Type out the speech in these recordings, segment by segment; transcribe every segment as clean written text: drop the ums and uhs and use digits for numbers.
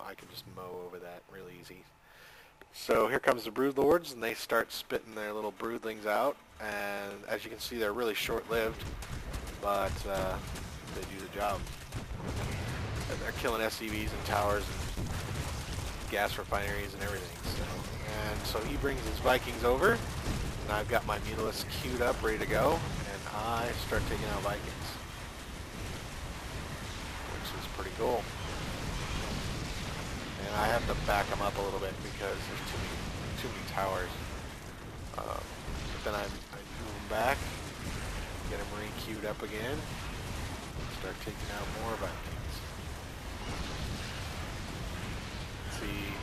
I can just mow over that real easy. So here comes the Broodlords, and they start spitting their little broodlings out, and as you can see, they're really short-lived, but they do the job. And they're killing SCVs and towers and gas refineries and everything. So he brings his Vikings over, and I've got my Mutalisk queued up, ready to go, and I start taking out Vikings, which is pretty cool. And I have to back them up a little bit because there's too many towers. But then I move them back, get them re-queued up again, start taking out more Vikings. See,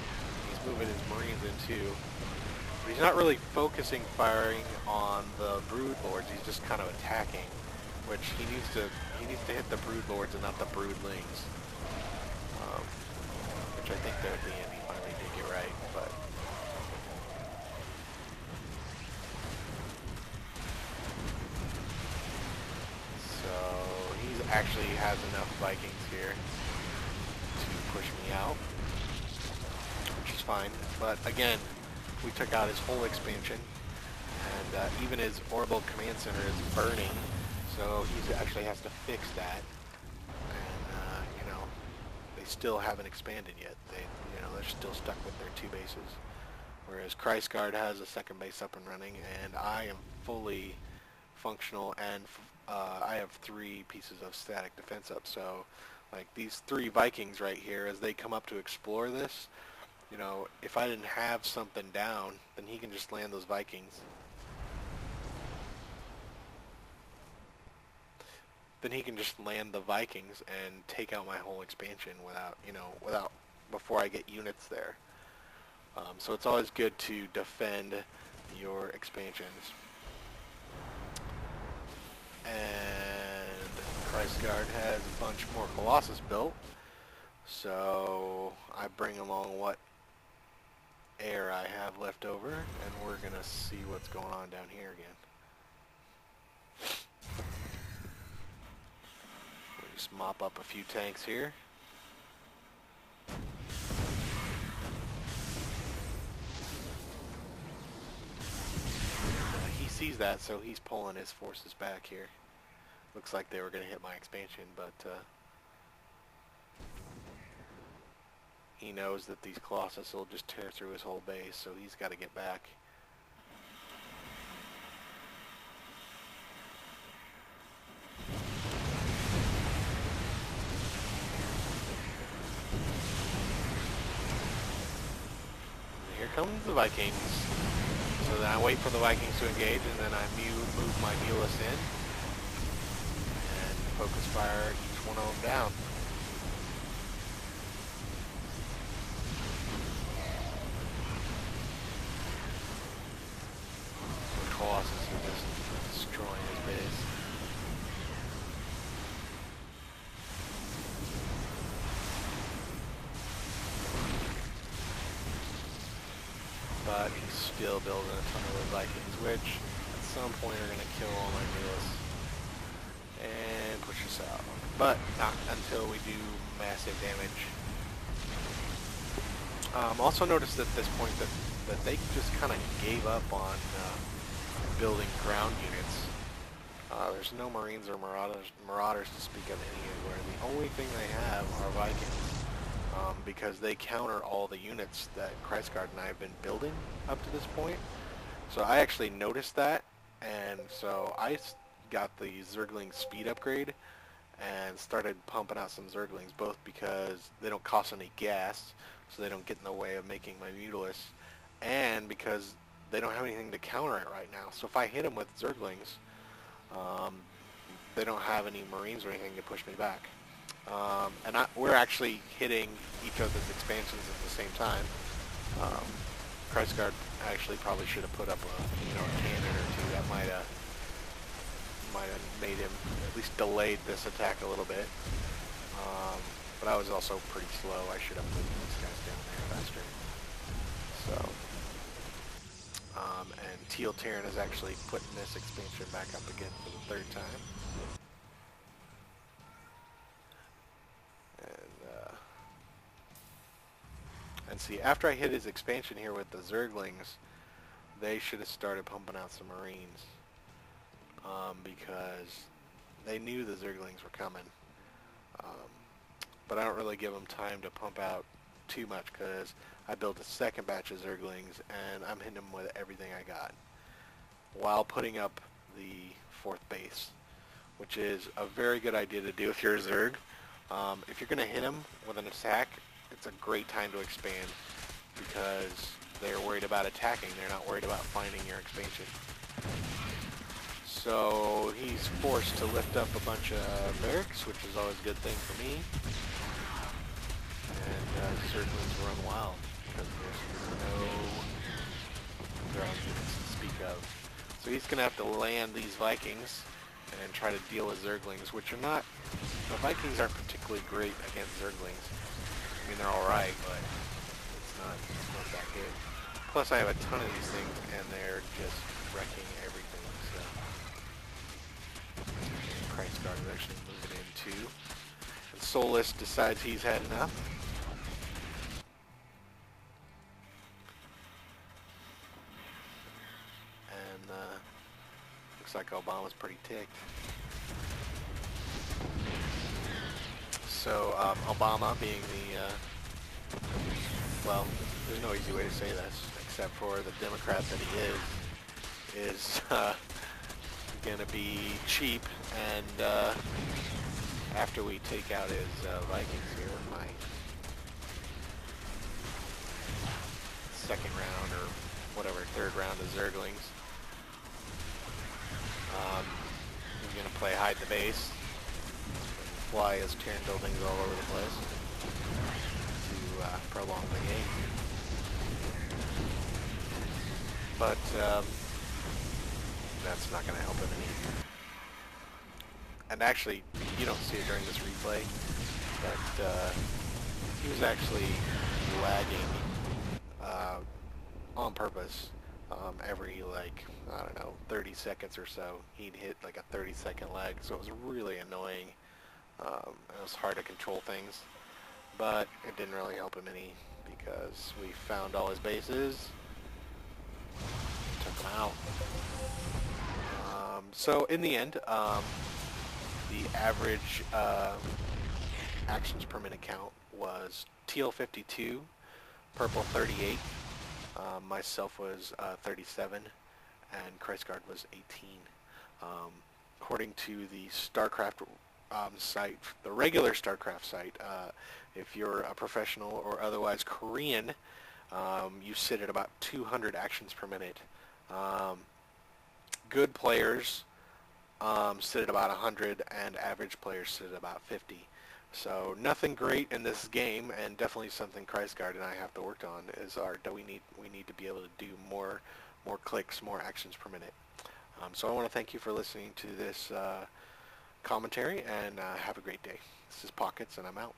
he's moving his Marines in too. But he's not really focusing firing on the Broodlords. He's just kind of attacking, which he needs to hit the Broodlords and not the Broodlings. Which I think that at the end he finally did get right, but so he actually has enough Vikings here to push me out, which is fine. But again, we took out his whole expansion, and even his orbital command center is burning, so he actually has to fix that. And you know, they still haven't expanded yet. They're still stuck with their 2 bases, whereas Christguard has a 2nd base up and running, and I am fully functional, and I have 3 pieces of static defense up. So, like these 3 Vikings right here, as they come up to explore this, you know, if I didn't have something down, then he can just land those Vikings. Then he can just land the Vikings and take out my whole expansion without before I get units there. So it's always good to defend your expansions. And Christguard has a bunch more Colossus built, so I bring along what air I have left over, and we're gonna see what's going on down here again. Just mop up a few tanks here. He sees that, so he's pulling his forces back here. Looks like they were going to hit my expansion, but he knows that these Colossus will just tear through his whole base, so he's got to get back. Here comes the Vikings. So then I wait for the Vikings to engage, and then I move my Mulus in and focus fire each one of them down. The Colossus is just destroying his base. But he's still building a ton of those Vikings, which at some point are going to kill all my Mulus and push us out. But not until we do massive damage. Also noticed at this point that they just kind of gave up on building ground units. There's no Marines or Marauders to speak of anywhere. The only thing they have are Vikings. Because they counter all the units that Christguard and I have been building up to this point. So I actually noticed that, and so I got the Zergling speed upgrade and started pumping out some Zerglings, both because they don't cost any gas, so they don't get in the way of making my Mutalisk, and because they don't have anything to counter it right now. So if I hit them with Zerglings, they don't have any Marines or anything to push me back. And we're actually hitting each other's expansions at the same time. Christguard actually probably should have put up a cannon or two. That might have made him at least delayed this attack a little bit. But I was also pretty slow. I should have moved these guys down there faster. So, and Teal Terran is actually putting this expansion back up again for the 3rd time. see, after I hit his expansion here with the Zerglings, they should have started pumping out some Marines. Because they knew the Zerglings were coming. But I don't really give them time to pump out too much because I built a second batch of Zerglings and I'm hitting them with everything I got while putting up the fourth base, which is a very good idea to do if you're a Zerg. If you're going to hit them with an attack, it's a great time to expand because they're worried about attacking. They're not worried about finding your expansion. So he's forced to lift up a bunch of barracks, which is always a good thing for me. And Zerglings run wild because there's no ground units to speak of. So he's going to have to land these Vikings and try to deal with Zerglings, which are not... The Vikings aren't particularly great against Zerglings. I mean, they're alright, but it's not that good. Plus, I have a ton of these things, and they're just wrecking everything, so... Christ Guard is actually moving in, too. And Soulless decides he's had enough. And, looks like Obama's pretty ticked. So, Obama being the, well, there's no easy way to say this, except for the Democrat that he is gonna be cheap, and, after we take out his, Vikings here, my second round, or whatever, third round of Zerglings, he's gonna play hide the base, fly his Terran buildings all over the place to prolong the game. But that's not going to help him any. And actually, you don't see it during this replay, but he was actually lagging on purpose. Every, like, I don't know, 30 seconds or so, he'd hit like a 30-second lag, so it was really annoying. It was hard to control things, but it didn't really help him any because we found all his bases, took them out. So in the end, the average actions per minute count was teal 52, purple 38, myself was 37, and Christguard was 18. According to the Starcraft site, the regular Starcraft site, if you're a professional or otherwise Korean, you sit at about 200 actions per minute. Good players sit at about 100, and average players sit at about 50. So nothing great in this game, and definitely something Christguard and I have to work on is we need to be able to do more clicks, more actions per minute. So I want to thank you for listening to this commentary, and have a great day. This is Pockets, and I'm out.